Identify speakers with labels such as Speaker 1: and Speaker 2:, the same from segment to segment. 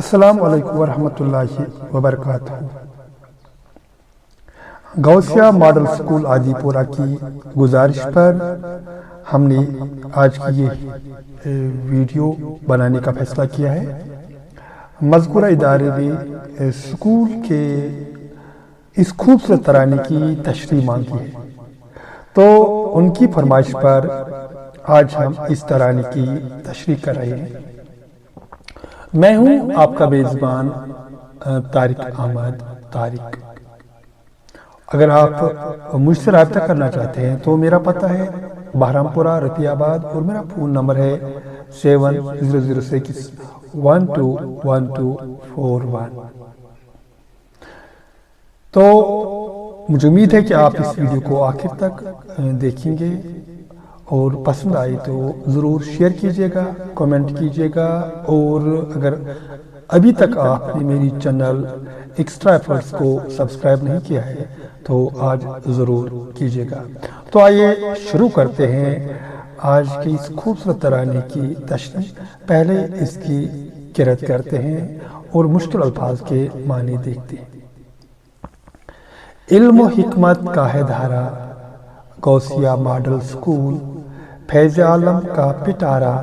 Speaker 1: السلام علیکم ورحمۃ اللہ وبرکاتہ۔ غوثیہ ماڈل سکول عادی پورہ کی گزارش پر ہم نے آج کی یہ ویڈیو بنانے کا فیصلہ کیا ہے۔ مذکورہ ادارے نے سکول کے اس خوبصورت ترانے کی تشریح مانگی ہے، تو ان کی فرمائش پر آج ہم اس ترانے کی تشریح کر رہے ہیں۔ میں ہوں آپ کا میزبان طارق احمد طارق۔ اگر آپ مجھ سے رابطہ کرنا چاہتے ہیں تو میرا پتہ ہے بہرام پورہ رفیع آباد اور میرا فون نمبر ہے 7006 121241۔ تو مجھے امید ہے کہ آپ اس ویڈیو کو آخر تک دیکھیں گے اور پسند آئے تو ضرور شیئر کیجیے گا، کمنٹ کیجیے گا، اور اگر ابھی تک آپ نے میری چینل ایکسٹرا ایفرٹس کو سبسکرائب نہیں کیا ہے تو آج ضرور کیجیے گا۔ تو آئیے شروع کرتے ہیں آج کی اس خوبصورت ترانے کی تشریح۔ پہلے اس کی قرأت کرتے ہیں اور مشکل الفاظ کے معنی دیکھتے ہیں۔ علم و حکمت کا ہے دھارا، غوثیہ ماڈل سکول فیض عالم کا پٹارا،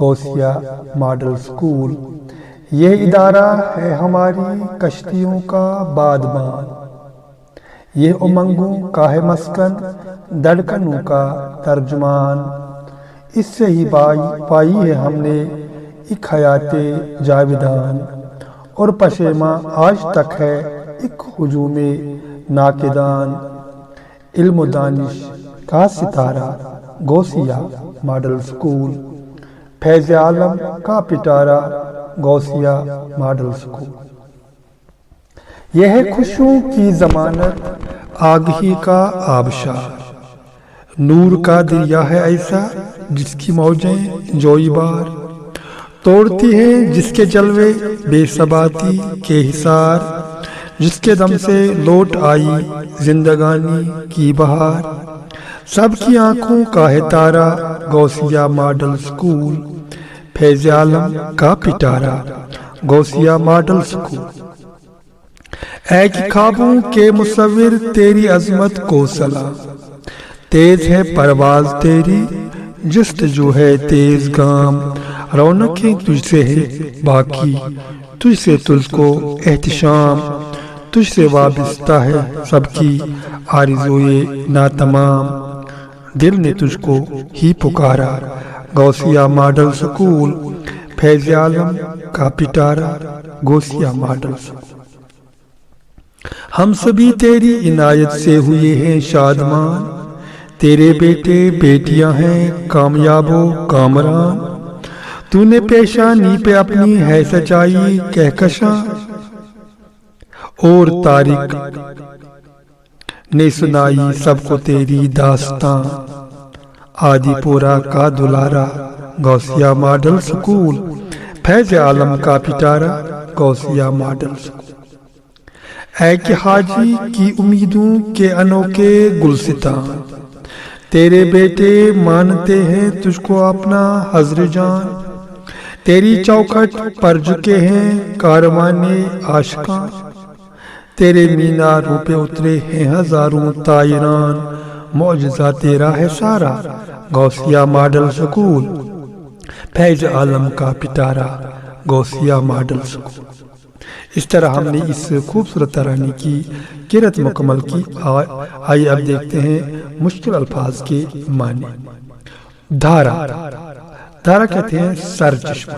Speaker 1: غوثیہ ماڈل سکول یہ ادارہ ہے ہماری کشتیوں کا بادبان، یہ امنگوں کا ہے مسکن، دھڑکنوں کا ترجمان، اس سے ہی پائی ہے ہم نے ایک حیات جاویدان، اور پشیماں آج تک ہے ایک ہجوم ناقدان، علم و دانش کا ستارہ غوثیہ ماڈل سکول فیض عالم کا پٹارا، غوثیہ ماڈل سکول یہ ہے خوشیوں کی ضمانت، آگہی کا آبشار، نور کا دریا ہے ایسا جس کی موجیں جوئی بار، توڑتی ہیں جس کے جلوے بے ثباتی کے حصار، جس کے دم سے لوٹ آئی زندگانی کی بہار، سب کی آنکھوں کا ہے تارا، غوثیہ ماڈل سکول فیض عالم کا پٹارا، غوثیہ ماڈل سکول اے کہ خوابوں کے مصور تیری عظمت کو سلام، تیز ہے پرواز تیری جستجو ہے تیز گام، رونقیں تجھ سے ہے باقی تجھ سے تجھ کو احتشام، تجھ سے وابستہ ہے سب کی آرزوئے ناتمام، دل نے تجھ کو ہی پکارا، غوثیہ ماڈل سکول فیض عالم کا پٹارا، غوثیہ ماڈل سکول ہم سبھی تیری عنایت سے ہوئے ہیں شادمان، تیرے بیٹے بیٹیاں ہیں کامیاب و کامران، تو نے پیشانی پہ اپنی ہے سچائی کہکشاں، اور طارق نے سنائی سب کو تیری داستان، عادی پورہ کا دلارا، غوثیہ ماڈل سکول فیض عالم کا پٹارا، غوثیہ ماڈل سکول اے کہ حاجی کی امیدوں کے انوکھے گلستان، تیرے بیٹے مانتے ہیں تجھ کو اپنا حضر جان، تیری چوکھٹ پر جھکے ہیں کاروانے عاشقاں، تیرے میناروں پہ اترے ہیں ہزاروں طائران، معجزہ تیرا ہے سارا، غوثیہ ماڈل سکول فیض عالم کا پٹارا، غوثیہ ماڈل سکول۔ اس طرح ہم نے اس خوبصورت ترانے کی قرأت مکمل کی۔ آئیے اب دیکھتے ہیں مشکل الفاظ کے معنی۔ دھارا، دھارا کہتے ہیں سرچشمہ۔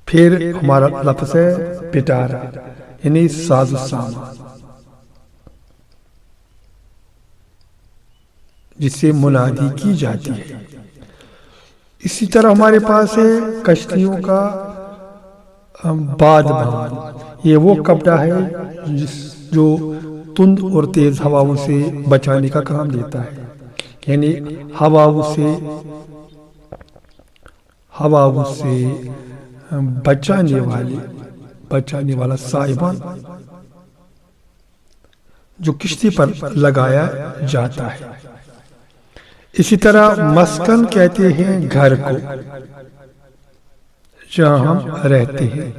Speaker 1: پھر ہمارا لفظ ہے پٹارا، یعنی ساز و سامان، جس سے منادی کی جاتی ہے۔ اسی طرح ہمارے پاس ہے کشتیوں کا بادبان، یہ وہ کپڑا ہے جو تند اور تیز ہواؤں سے بچانے کا کام دیتا ہے، یعنی ہواؤں سے بچانے والا سائبان جو کشتی پر لگایا جاتا ہے۔ اسی طرح مسکن کہتے ہیں گھر کو جہاں ہم رہتے ہیں.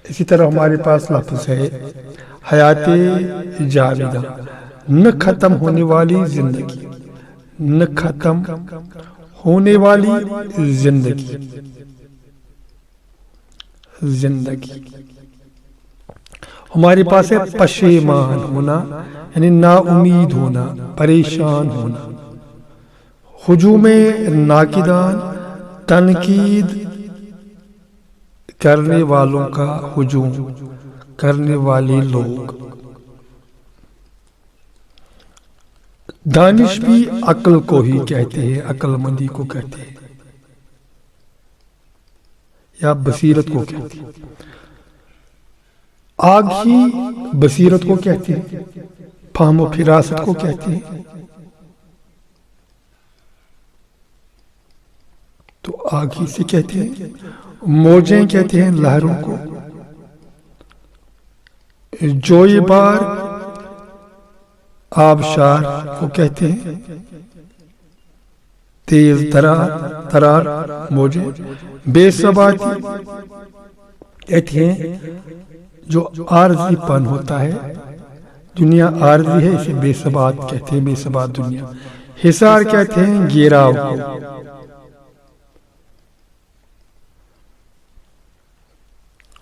Speaker 1: اسی طرح ہمارے پاس لفظ ہے حیات جاویدہ، نہ ختم ہونے والی زندگی، نہ ختم ہونے والی زندگی. ہمارے پاس ہے پشیمان ہونا، یعنی نا امید ہونا، پریشان ہونا. ہجوم ناقدان، تنقید کرنے والوں کا ہجوم کرنے والے لوگ. دانش بھی عقل کو ہی کہتے ہیں، عقل مندی کو کہتے ہیں یا بصیرت کو کہتے ہیں. آگ ہی بصیرت کو کہتے ہیں، فہم و فراست کو کہتے ہیں. تو آگ ہی سے کہتے ہیں. موجیں کہتے ہیں لہروں کو. جوئی بار آبشار کو کہتے ہیں. تیز ترار موجیں. بے ثباتی کہتے ہیں جو عارضی پن ہوتا ہے، دنیا عارضی ہے، اسے بے ثبات کہتے ہیں، بے ثبات دنیا. حصار کہتے ہیں گھیراؤ کو.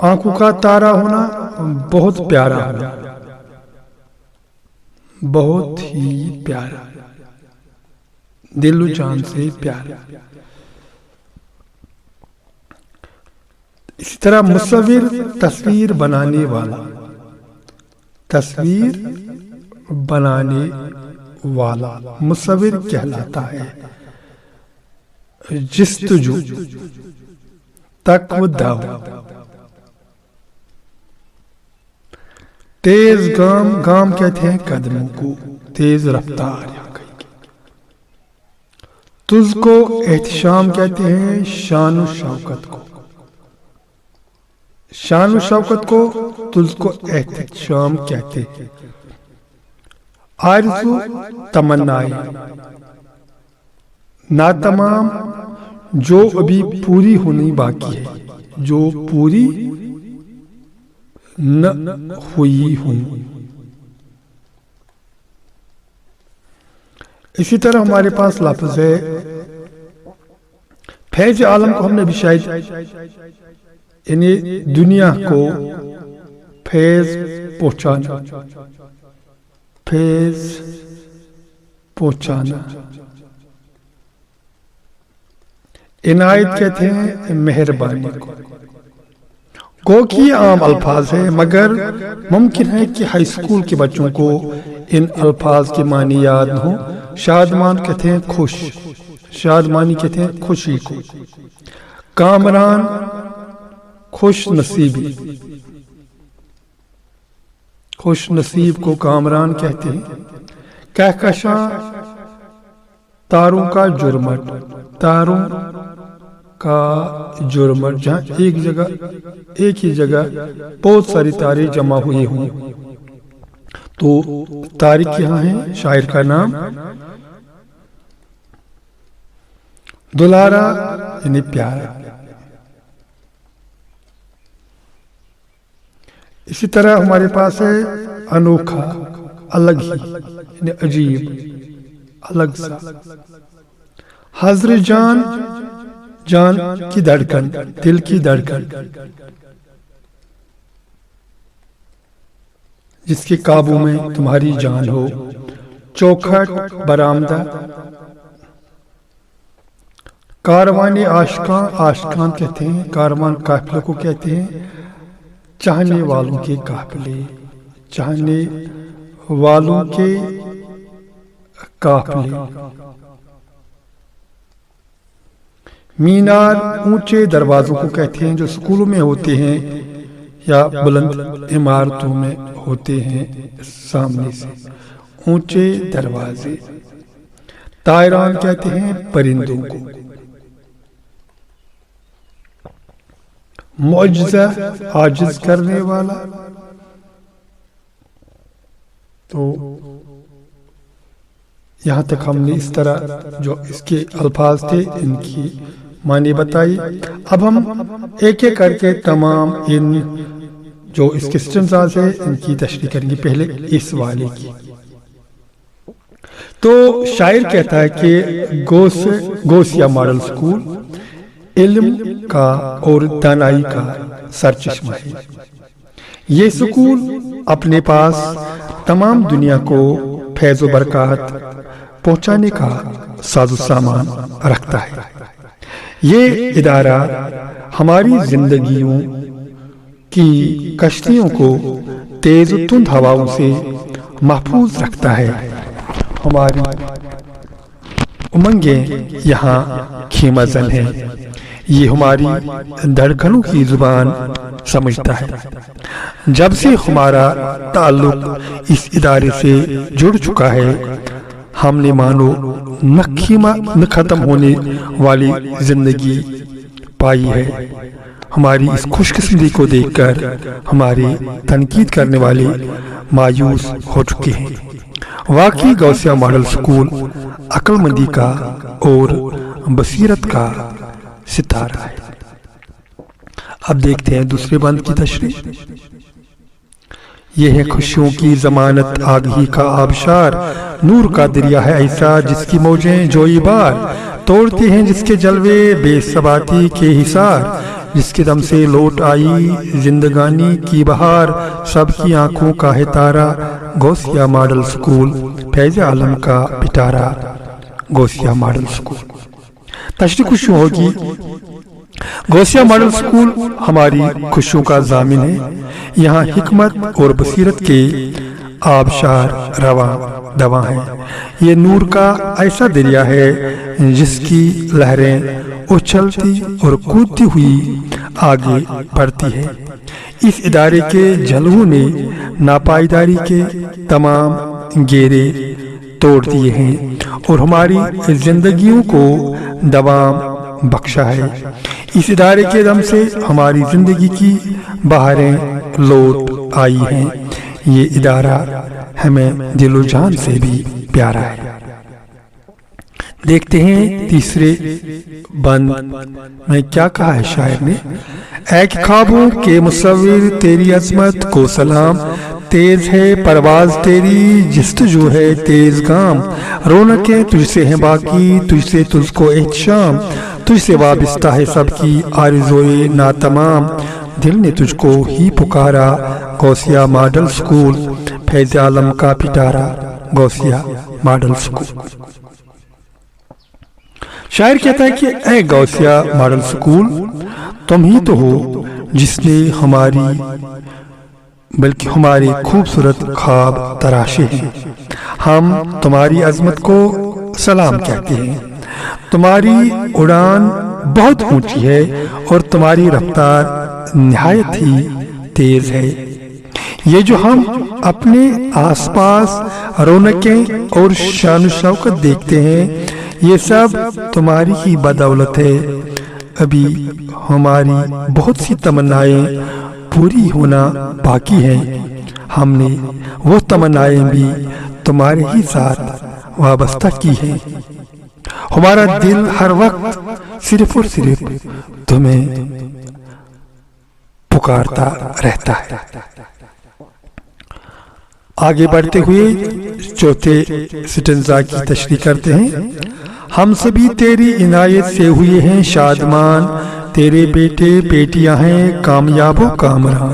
Speaker 1: آنکھوں کا تارا ہونا، بہت پیارا ہونا، بہت ہی پیارا، دل و جان سے پیارا. اسی طرح مصور تصویر بنانے والا، تصویر بنانے والا مصور کہلاتا ہے. جستجو، تک و دو. تیز گام، گام کہتے ہیں قدموں کو، تیز رفتار. تجھ کو احتشام کہتے ہیں شان و شوکت کو. شان و شوکت کو تجھ کو احتشام کہتے ہیں. آرزو تمنائے، ناتمام جو ابھی پوری ہونی باقی ہے، جو پوری نہ ہوئی ہوں. اسی طرح ہمارے پاس لفظ ہے فیض عالم کو ہم نے بھی شاید یعنی دنیا کو فیض پہنچانا، فیض پہنچانا. عنایت کہتے ہیں مہربانی کو. گو کی عام الفاظ ہیں، مگر ممکن ہے کہ ہائی اسکول کے بچوں کو ان الفاظ کے معنی یاد نہ ہوں. شادمان کہتے ہیں خوش، شادمانی کہتے ہیں خوشی کو. کامران، خوش نصیبی، خوش نصیب کو کامران کہتے ہیں. کہکشاں، تاروں کا جرمٹ، تاروں کا جرمٹ، جہاں ایک ہی جگہ بہت ساری تاریں جمع ہوئی ہوں. تو طارق یہاں ہے شاعر کا نام. دلارا یعنی پیارا. اسی طرح ہمارے پاس ہے انوکھا، الگ ہی یعنی عجیب، الگ سا. حضر جان، جان کی دھڑکن، دل کی دھڑکن، جس کے قابو میں تمہاری جان ہو. چوکھٹ، برآمدہ. کاروان عاشقاں، عاشقان کہتے ہیں کاروان قافلے کو کہتے ہیں. چاہنے والوں کے قافلے، چاہنے والوں کے قافلے. مینار، اونچے دروازوں کو کہتے ہیں جو سکولوں میں ہوتے ہیں یا بلند عمارتوں میں ہوتے ہیں سامنے سے، اونچے دروازے. طائران کہتے ہیں پرندوں کو. معجزہ، عاجز کرنے والا. تو یہاں تک ہم نے اس طرح جو اس کے الفاظ تھے ان کی معنی بتائی. اب ہم ایک ایک کر کے تمام ان جو اس کے اسٹنزاز ہیں ان کی تشریح کریں گے. پہلے اس والے کی. تو شاعر کہتا ہے کہ گوسیا ماڈل سکول علم کا اور دانائی کا سرچشمہ ہے. یہ سکول اپنے پاس تمام دنیا کو فیض و برکات پہنچانے کا ساز و سامان رکھتا ہے. یہ ادارہ ہماری زندگیوں کی کشتیوں کو تیز و تند ہواؤں سے محفوظ رکھتا ہے. ہماری امنگیں یہاں خیمہ زن ہیں. یہ ہماری دھڑکنوں کی زبان سمجھتا ہے. جب سے ہمارا تعلق اس ادارے سے جڑ چکا ہے ہم نے مانو نہ ختم ہونے والی زندگی پائی ہے. ہماری اس خوش قسمتی کو دیکھ کر ہماری تنقید کرنے والے مایوس ہو چکے ہیں. واقعی غوثیہ ماڈل سکول عقل مندی کا اور بصیرت کا ستارہ ہے. اب دیکھتے ہیں دوسرے بند کی تشریح. یہ ہے خوشیوں کی ضمانت آگہی کا آبشار، نور کا دریا ہے ایسا جس کی موجیں جوئی بار توڑتی ہیں، جس کے جلوے بے ثباتی کے حصار، جس کے دم سے لوٹ آئی زندگانی کی بہار، سب کی آنکھوں کا ہے تارا غوثیہ ماڈل سکول، فیض عالم کا پٹارا غوثیہ ماڈل سکول. تشریح خوشیوں ہوگی. غوثیہ ماڈل سکول ہماری خوشیوں کا ضامن ہے. یہاں حکمت اور بصیرت کے آبشار رواں دواں ہیں. یہ نور کا ایسا دریا ہے جس کی لہریں اچھلتی اور کودتی ہوئی آگے بڑھتی ہے. اس ادارے کے جلووں نے ناپائیداری کے تمام گیرے توڑ دیے ہیں اور ہماری زندگیوں کو دوام بخشا ہے. اس ادارے کے دم سے ہماری زندگی کی بہاریں لوٹ آئی ہیں. یہ ادارہ ہمیں دل و جان سے بھی پیارا ہے. دیکھتے ہیں تیسرے بند میں کیا کہا ہے شاعر نے. اے خوابوں کے مصور تیری عظمت کو سلام، تیز ہے پرواز تیری جستجو ہے تیز گام، رونقیں تجھ سے ہیں باقی تجھ سے تجھ کو احتشام، تجھ سے وابستہ ہے سب کی آرزوئے ناتمام، دل نے تجھ کو ہی پکارا غوثیہ ماڈل سکول، فیض عالم کا پٹارا غوثیہ ماڈل سکول. شاعر کہتا ہے کہ اے غوثیہ ماڈل سکول تم ہی تو ہو جس نے بلکہ ہمارے خوبصورت خواب تراشے ہیں. ہم تمہاری عظمت کو سلام کہتے ہیں. تمہاری اڑان بہت اونچی ہے اور تمہاری رفتار نہایت ہی تیز ہے. یہ جو ہم اپنے آس پاس رونقیں اور شان و شوکت دیکھتے ہیں یہ سب تمہاری ہی بدولت ہے. ابھی ہماری بہت سی تمنائیں پوری ہونا باقی ہیں. ہم نے وہ تمنائیں بھی تمہارے ہی ساتھ وابستہ کی ہیں. ہمارا دل ہر وقت صرف اور صرف تمہیں پکارتا رہتا ہے. آگے بڑھتے ہوئے چوتھے سٹنزا کی تشریح کرتے ہیں. ہم سبھی تیری عنایت سے ہوئے ہیں شادمان، تیرے بیٹے بیٹیاں ہیں کامیاب و کامران،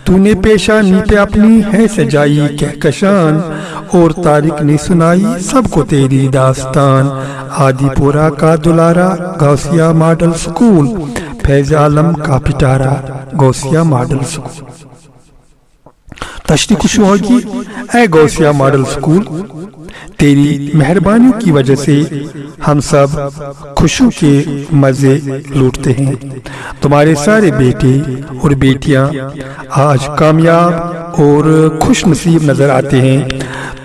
Speaker 1: تو نے پیشانی پہ اپنی ہے سجائی کہکشان، اور طارق نے سنائی سب کو تیری داستان، آدی پورہ کا دلارا غوثیہ ماڈل سکول، فیض عالم کا پٹارا غوثیہ ماڈل سکول. تشریح خوشی ہوگی. اے غوثیہ ماڈل سکول تیری مہربانیوں کی وجہ سے ہم سب خوشیوں کے مزے لوٹتے ہیں. تمہارے سارے بیٹے اور بیٹیاں آج کامیاب اور خوش نصیب نظر آتے ہیں.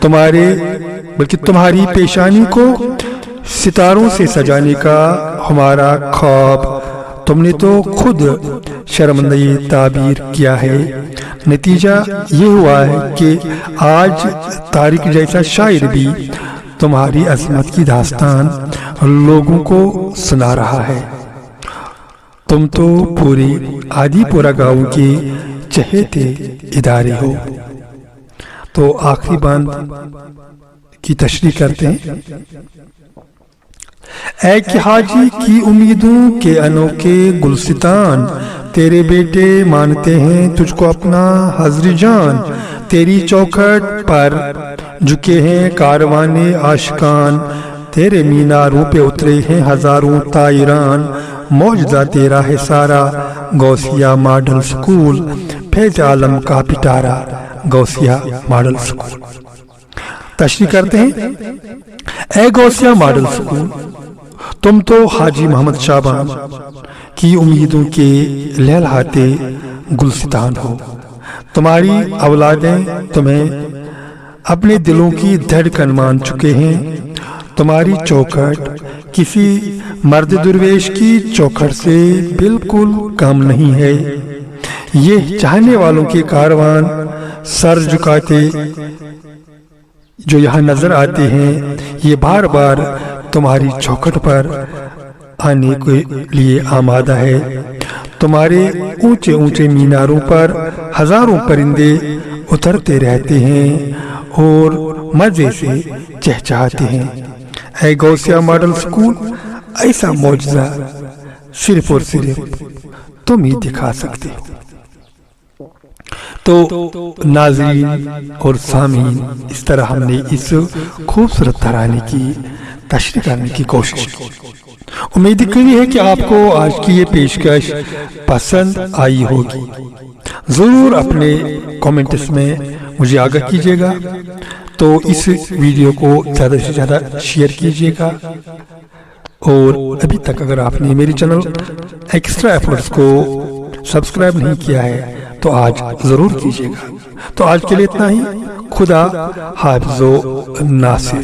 Speaker 1: تمہاری پیشانی کو ستاروں سے سجانے کا ہمارا خواب تم نے تو خود شرمندگی تعبیر کیا ہے. نتیجہ یہ ہوا ہے کہ آج طارق جیسا شاعر بھی تمہاری عظمت کی داستان لوگوں کو سنا رہا ہے۔ تم تو پوری آدی پورا گاؤں کے چہیتے ادارے ہو۔ تو آخری بند کی تشریح کرتے ہیں۔ اے کہ حاجی کی امیدوں کے انوکھے گلستان، تیرے بیٹے مانتے ہیں تجھ کو اپنا حضر جان، تیری چوکھٹ پر جھکے ہیں کاروانے عاشقان، تیرے میناروں پہ اترے ہیں ہزاروں طائران، معجزہ تیرا ہے سارا غوثیہ ماڈل سکول، فیض عالم کا پٹارا غوثیہ ماڈل سکول۔ تشریح کرتے ہیں۔ اے غوثیہ ماڈل سکول، تم تو حاجی محمد شعبان کی امیدوں کے لہلہاتے گلستان ہو۔ تمہاری اولادیں تمہیں اپنے دلوں کی دھڑکن مان چکے ہیں۔ تمہاری چوکھٹ کسی مرد درویش کی چوکھٹ سے بالکل کم نہیں ہے۔ یہ چاہنے والوں کے کاروان سر جھکاتے جو یہاں نظر آتے ہیں، یہ بار بار تمہاری چوکھٹ پر آنے کے لیے آمادہ ہے۔ تمہارے اونچے اونچے میناروں پر ہزاروں پرندے اترتے رہتے ہیں اور مزے سے چہچہاتے ہیں۔ اے غوثیہ ماڈل سکول، ایسا معجزہ صرف اور صرف تم ہی دکھا سکتے ہو۔ تو ناظرین اور سامعین، اس طرح ہم نے اس خوبصورت ترانے کی تشریح کرنے کی کوشش کی۔ امید ہے کہ آپ کو آج کی یہ پیشکش پسند آئی ہوگی۔ ضرور اپنے کامنٹس میں مجھے آگاہ کیجیے گا، تو اس ویڈیو کو زیادہ سے زیادہ شیئر کیجیے گا، اور ابھی تک اگر آپ نے میری چینل ایکسٹرا ایفرٹس کو سبسکرائب نہیں کیا ہے تو آج ضرور کیجیے گا۔ تو آج کے لیے اتنا ہی۔ خدا حافظ و ناصر۔